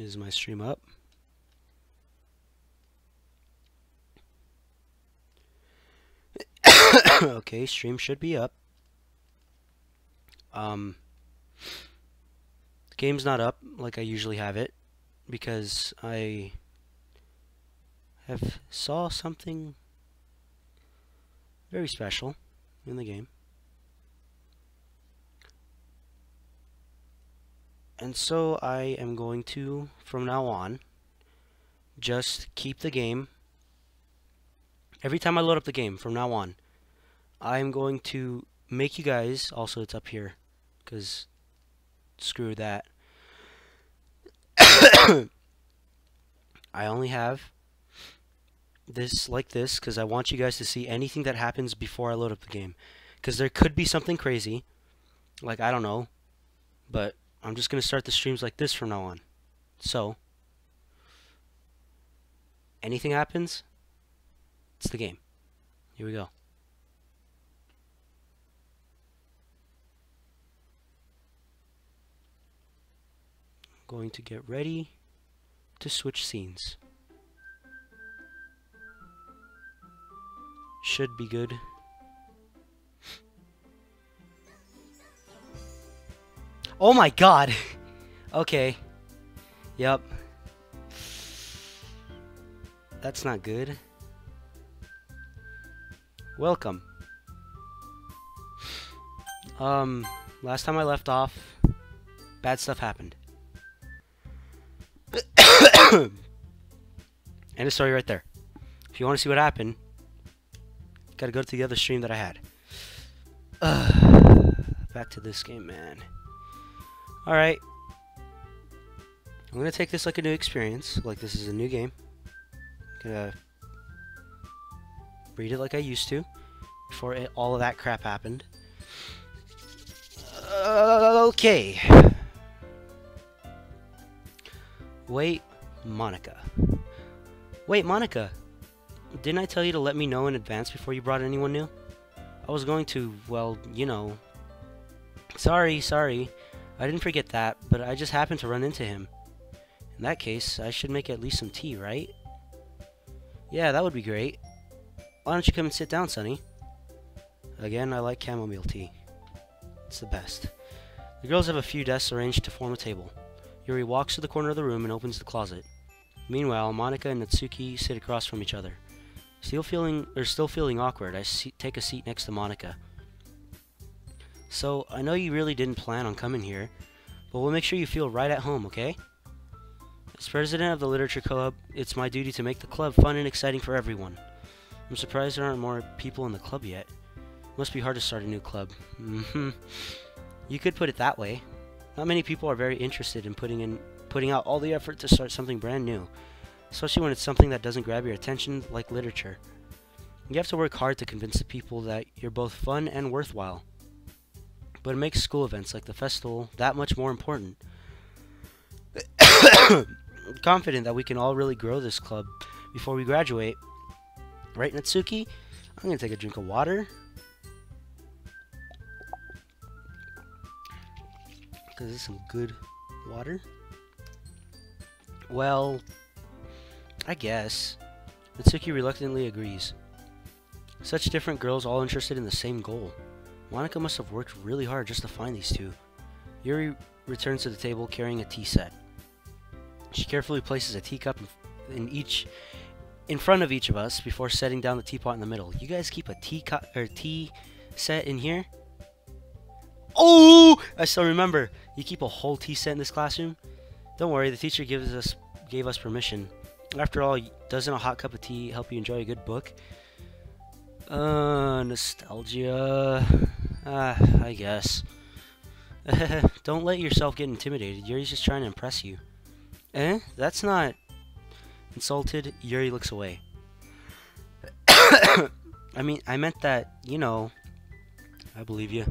Is my stream up? Okay, stream should be up. The game's not up like I usually have it because I have saw something very special in the game. And so I am going to, from now on, just keep the game. Every time I load up the game, from now on, I'm going to make you guys, also it's up here, because screw that. I only have this like this because I want you guys to see anything that happens before I load up the game. Because there could be something crazy, like I don't know, but I'm just going to start the streams like this from now on. So, anything happens, it's the game. Here we go. I'm going to get ready to switch scenes. Should be good. Oh my god! Okay. Yep. That's not good. Welcome. Last time I left off, bad stuff happened. End of story right there. If you want to see what happened, gotta go to the other stream that I had. Back to this game, man. Alright. I'm gonna take this like a new experience, like this is a new game. Gonna read it like I used to before all of that crap happened. Okay. Wait, Monica. Wait, Monica. Didn't I tell you to let me know in advance before you brought anyone new? I was going to, well, you know. Sorry. I didn't forget that, but I just happened to run into him. In that case, I should make at least some tea, right? Yeah, that would be great. Why don't you come and sit down, Sonny? Again, I like chamomile tea. It's the best. The girls have a few desks arranged to form a table. Yuri walks to the corner of the room and opens the closet. Meanwhile, Monica and Natsuki sit across from each other. Still feeling awkward, I take a seat next to Monica. So, I know you really didn't plan on coming here, but we'll make sure you feel right at home, okay? As president of the literature club, it's my duty to make the club fun and exciting for everyone. I'm surprised there aren't more people in the club yet. Must be hard to start a new club. You could put it that way. Not many people are very interested in putting out all the effort to start something brand new, especially when it's something that doesn't grab your attention like literature. You have to work hard to convince the people that you're both fun and worthwhile. But it makes school events like the festival that much more important. I'm confident that we can all really grow this club before we graduate. Right, Natsuki? I'm gonna take a drink of water. Because this is some good water. Well, I guess. Natsuki reluctantly agrees. Such different girls all interested in the same goal. Monica must have worked really hard just to find these two. Yuri returns to the table carrying a tea set. She carefully places a teacup in front of each of us before setting down the teapot in the middle. You guys keep a tea set in here? Oh! I still remember. You keep a whole tea set in this classroom? Don't worry, the teacher gave us permission. After all, doesn't a hot cup of tea help you enjoy a good book? Nostalgia. I guess. Don't let yourself get intimidated. Yuri's just trying to impress you. That's not... Insulted, Yuri looks away. I meant that, you know... I believe you.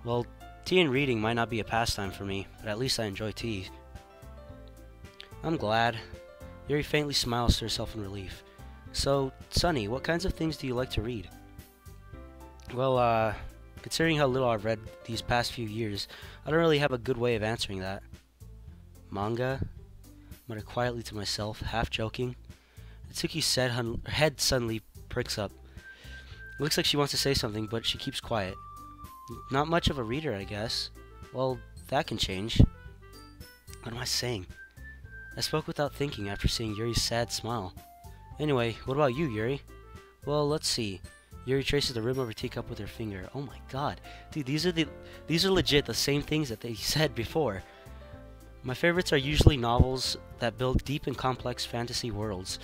Well, tea and reading might not be a pastime for me, but at least I enjoy tea. I'm glad. Yuri faintly smiles to herself in relief. So, Sonny, what kinds of things do you like to read? Well, considering how little I've read these past few years, I don't really have a good way of answering that. Manga? muttered quietly to myself, half joking. Natsuki's head suddenly pricks up. It looks like she wants to say something, but she keeps quiet. Not much of a reader, I guess. Well, that can change. What am I saying? I spoke without thinking after seeing Yuri's sad smile. Anyway, what about you, Yuri? Well, let's see. Yuri traces the rim of her teacup with her finger. Oh my god. Dude, these are legit the same things that they said before. My favorites are usually novels that build deep and complex fantasy worlds.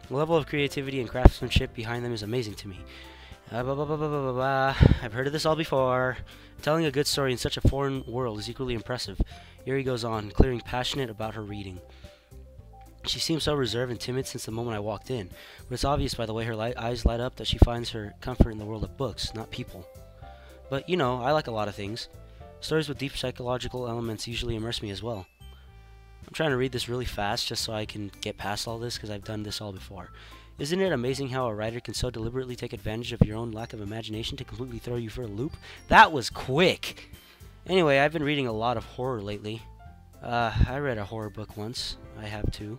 The level of creativity and craftsmanship behind them is amazing to me. I've heard of this all before. Telling a good story in such a foreign world is equally impressive. Yuri goes on, clearing passionate about her reading. She seems so reserved and timid since the moment I walked in, but it's obvious by the way her eyes light up that she finds her comfort in the world of books, not people. But, you know, I like a lot of things. Stories with deep psychological elements usually immerse me as well. I'm trying to read this really fast just so I can get past all this because I've done this all before. Isn't it amazing how a writer can so deliberately take advantage of your own lack of imagination to completely throw you for a loop? That was quick! Anyway, I've been reading a lot of horror lately. I read a horror book once. I have too.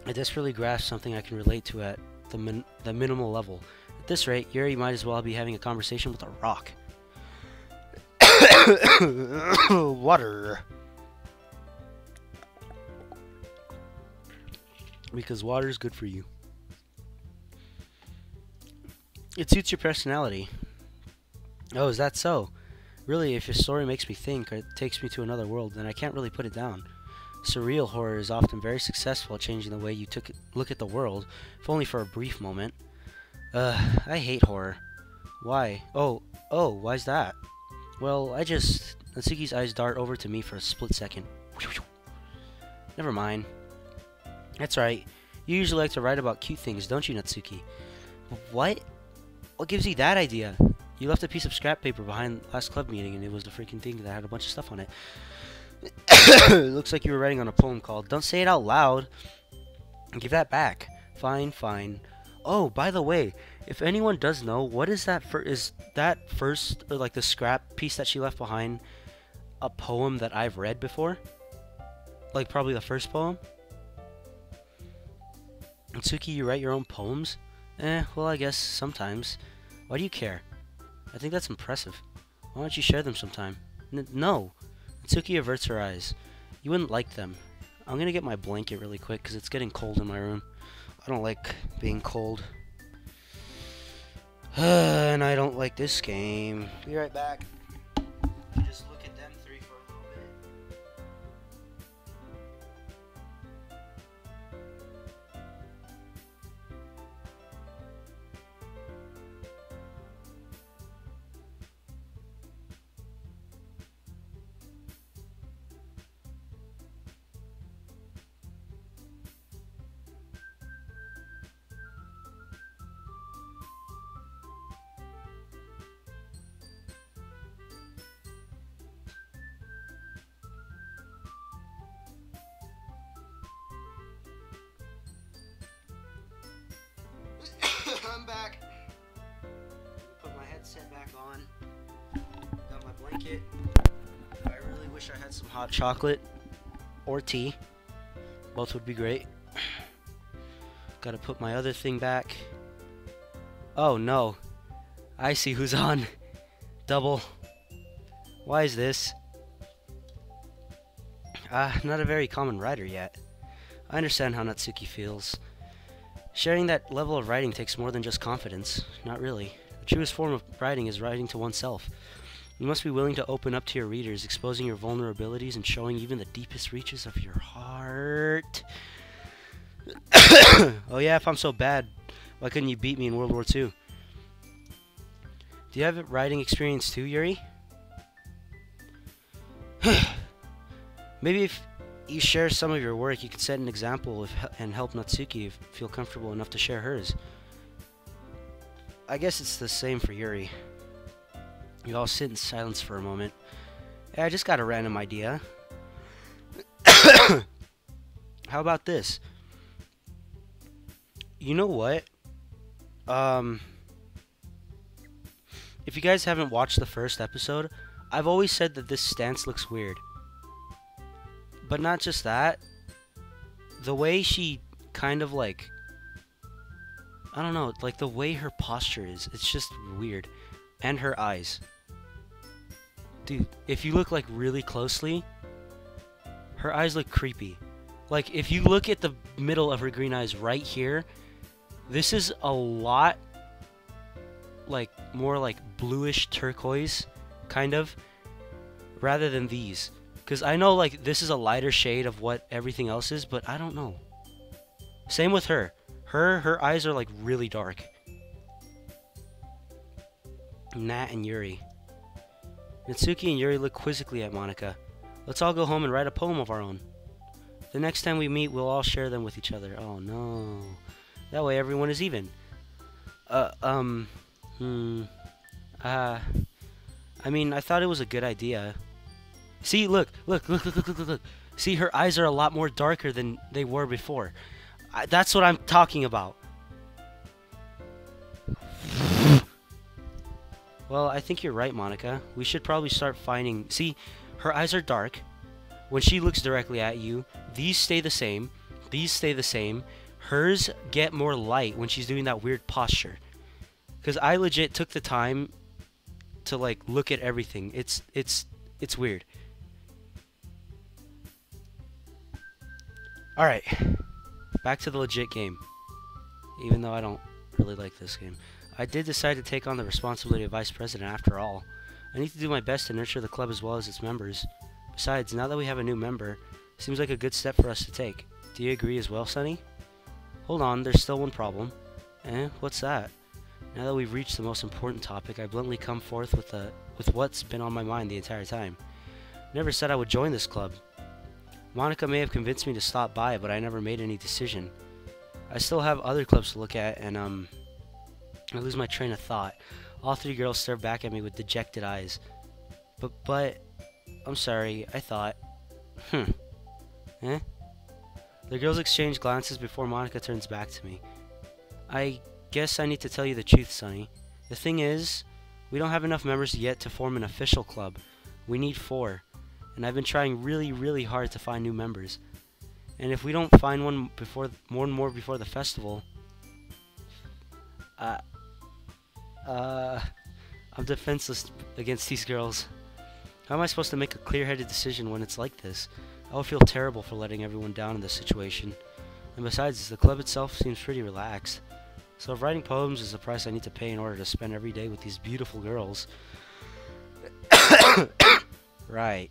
I desperately grasped something I can relate to at the minimal level. At this rate, Yuri might as well be having a conversation with a rock. Water. Because water is good for you. It suits your personality. Oh, is that so? Really, if your story makes me think or takes me to another world, then I can't really put it down. Surreal horror is often very successful at changing the way you look at the world, if only for a brief moment. I hate horror. Why? Oh, why's that? Well, Natsuki's eyes dart over to me for a split second. Never mind. That's right. You usually like to write about cute things, don't you, Natsuki? What? What gives you that idea? You left a piece of scrap paper behind last club meeting, and it was the freaking thing that had a bunch of stuff on it. It looks like you were writing on a poem called Don't Say It Out Loud. Give that back. Fine, fine. Oh, by the way, if anyone does know, what is that is that first, or like the scrap piece that she left behind, a poem that I've read before? Like probably the first poem? Natsuki, you write your own poems? Well, I guess sometimes. Why do you care? I think that's impressive. Why don't you share them sometime? No! Natsuki averts her eyes. You wouldn't like them. I'm gonna get my blanket really quick because it's getting cold in my room. I don't like being cold. And I don't like this game. Be right back. Just look at them three for a little bit. I'm back. Put my headset back on. Got my blanket. I really wish I had some hot chocolate or tea. Both would be great. Gotta put my other thing back. Oh no. I see who's on. Double. Why is this? Not a very common writer yet. I understand how Natsuki feels. Sharing that level of writing takes more than just confidence. Not really. The truest form of writing is writing to oneself. You must be willing to open up to your readers, exposing your vulnerabilities and showing even the deepest reaches of your heart. Oh yeah, if I'm so bad, why couldn't you beat me in World War II? Do you have a writing experience too, Yuri? Maybe if you share some of your work, you could set an example and help Natsuki feel comfortable enough to share hers. I guess it's the same for Yuri. You all sit in silence for a moment. Hey, I just got a random idea. How about this? You know what? If you guys haven't watched the first episode, I've always said that this stance looks weird. But not just that, the way she kind of like, I don't know, like the way her posture is, it's just weird. And her eyes. Dude, if you look like really closely, her eyes look creepy. Like if you look at the middle of her green eyes right here, this is a lot like more like bluish turquoise kind of, rather than these. Because I know like this is a lighter shade of what everything else is, but I don't know. Same with her. Her eyes are like really dark. Nat and Yuri. Natsuki and Yuri look quizzically at Monika. Let's all go home and write a poem of our own. The next time we meet, we'll all share them with each other. Oh no. That way everyone is even. I mean, I thought it was a good idea. See, look. See, her eyes are a lot more darker than they were before. That's what I'm talking about. Well, I think you're right, Monika. We should probably start finding... See, her eyes are dark. When she looks directly at you, these stay the same. These stay the same. Hers get more light when she's doing that weird posture. Because I legit took the time to, like, look at everything. It's weird. Alright. Back to the legit game. Even though I don't really like this game. I did decide to take on the responsibility of vice president after all. I need to do my best to nurture the club as well as its members. Besides, now that we have a new member, it seems like a good step for us to take. Do you agree as well, Sonny? Hold on, there's still one problem. What's that? Now that we've reached the most important topic, I bluntly come forth with what's been on my mind the entire time. Never said I would join this club. Monika may have convinced me to stop by, but I never made any decision. I still have other clubs to look at, and I lose my train of thought. All three girls stare back at me with dejected eyes. But, I'm sorry, I thought. The girls exchange glances before Monika turns back to me. I guess I need to tell you the truth, Sonny. The thing is, we don't have enough members yet to form an official club. We need 4. And I've been trying really, really hard to find new members. And if we don't find one before the festival, I'm defenseless against these girls. How am I supposed to make a clear-headed decision when it's like this? I will feel terrible for letting everyone down in this situation. And besides, the club itself seems pretty relaxed. So if writing poems is the price I need to pay in order to spend every day with these beautiful girls... Right.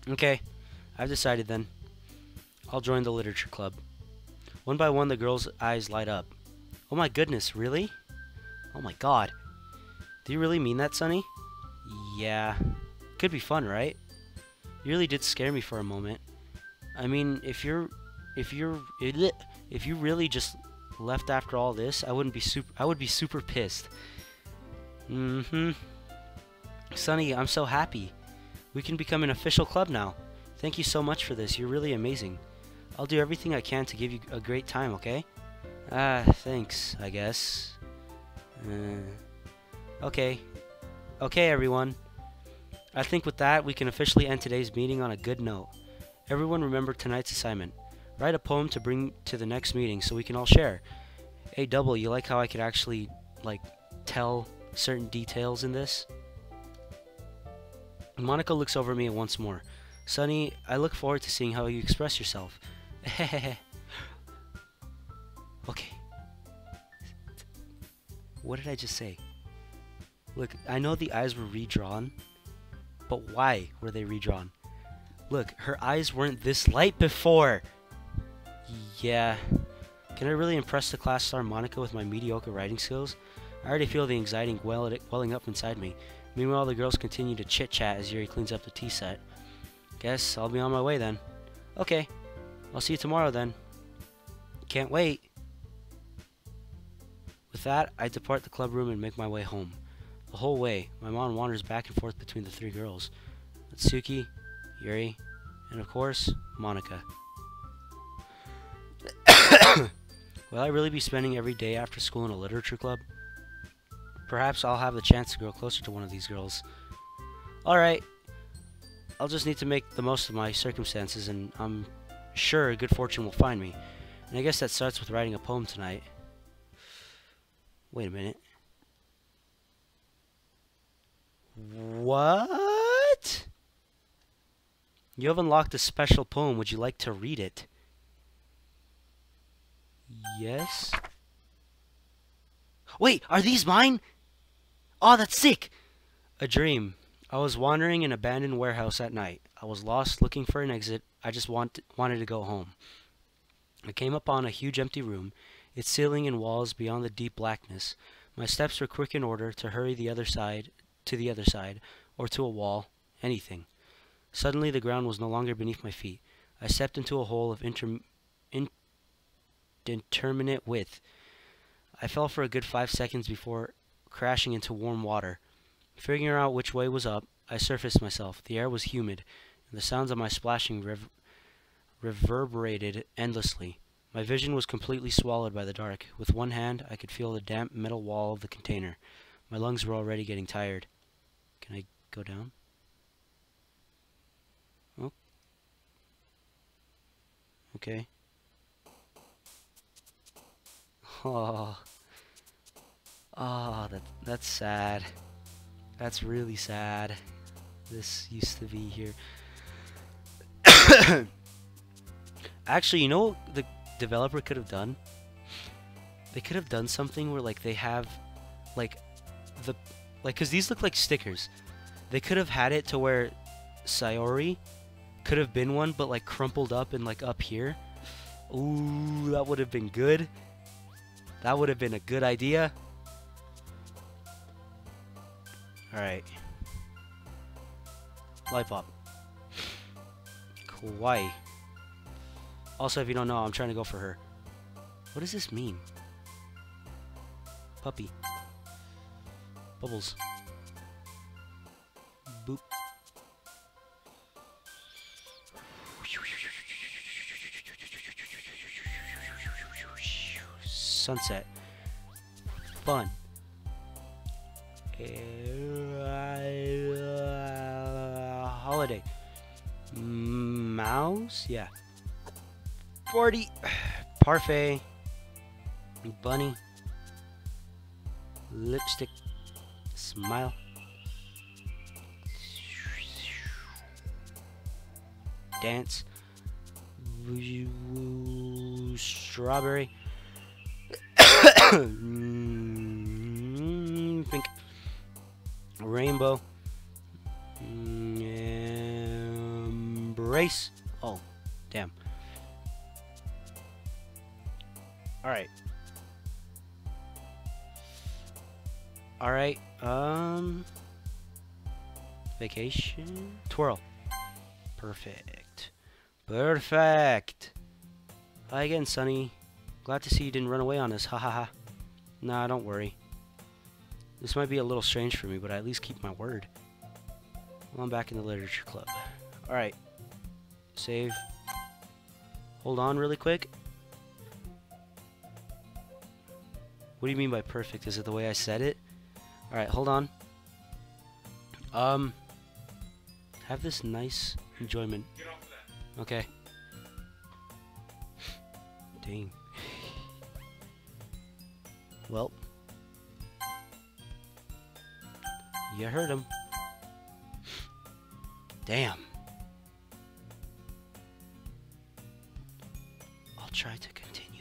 Okay, I've decided then. I'll join the literature club. One by one, the girls' eyes light up. Oh my goodness, really? Oh my god. Do you really mean that, Sonny? Yeah. Could be fun, right? You really did scare me for a moment. I mean, if you really just left after all this, I would be super pissed. Sonny, I'm so happy. We can become an official club now. Thank you so much for this. You're really amazing. I'll do everything I can to give you a great time, okay? Thanks, I guess. Okay. Okay, everyone. I think with that, we can officially end today's meeting on a good note. Everyone remember tonight's assignment. Write a poem to bring to the next meeting so we can all share. Hey, Double, you like how I could actually, like, tell certain details in this? Monika looks over me once more. Sonny, I look forward to seeing how you express yourself. Okay. What did I just say? Look, I know the eyes were redrawn, but why were they redrawn? Look, her eyes weren't this light before. Yeah. Can I really impress the class star Monika with my mediocre writing skills? I already feel the anxiety welling up inside me. Meanwhile, the girls continue to chit-chat as Yuri cleans up the tea set. Guess I'll be on my way then. Okay. I'll see you tomorrow then. Can't wait. With that, I depart the club room and make my way home. The whole way, my mom wanders back and forth between the 3 girls. Natsuki, Yuri, and of course, Monika. Will I really be spending every day after school in a literature club? Perhaps I'll have the chance to grow closer to one of these girls. Alright. I'll just need to make the most of my circumstances, and I'm sure, good fortune will find me. And I guess that starts with writing a poem tonight. Wait a minute. What? You have unlocked a special poem. Would you like to read it? Yes. Wait, are these mine? Oh, that's sick! A dream. I was wandering in an abandoned warehouse at night. I was lost, looking for an exit. I just wanted to go home. I came upon a huge empty room, its ceiling and walls beyond the deep blackness. My steps were quick in order to hurry to the other side, or to a wall, anything. Suddenly the ground was no longer beneath my feet. I stepped into a hole of indeterminate width. I fell for a good 5 seconds before crashing into warm water. Figuring out which way was up, I surfaced myself. The air was humid, and the sounds of my splashing reverberated endlessly. My vision was completely swallowed by the dark. With one hand, I could feel the damp metal wall of the container. My lungs were already getting tired. Can I go down? Oh. Okay. Oh. Oh, that's sad. That's really sad. This used to be here. Actually, you know what the developer could have done? They could have done something where like they have like cuz these look like stickers. They could have had it to where Sayori could have been one but like crumpled up and like up here. Ooh, that would have been good. That would have been a good idea. Alright. Light pop. Kawaii. Also, if you don't know, I'm trying to go for her. What does this mean? Puppy. Bubbles. Boop. Sunset. Fun. Holiday. Mouse? Yeah. 40. Parfait. Bunny. Lipstick. Smile. Dance. Strawberry. Pink. Rainbow. Embrace. Oh, damn. Alright. Alright, vacation. Twirl. Perfect. Perfect. Hi again, Sonny. Glad to see you didn't run away on us. Ha ha ha. Nah, don't worry. This might be a little strange for me, but I at least keep my word. Well, I'm back in the literature club. Alright. Save. Hold on really quick. What do you mean by perfect? Is it the way I said it? Alright, hold on. Have this nice enjoyment. Okay. Dang. Well. You heard him. Damn. I'll try to continue.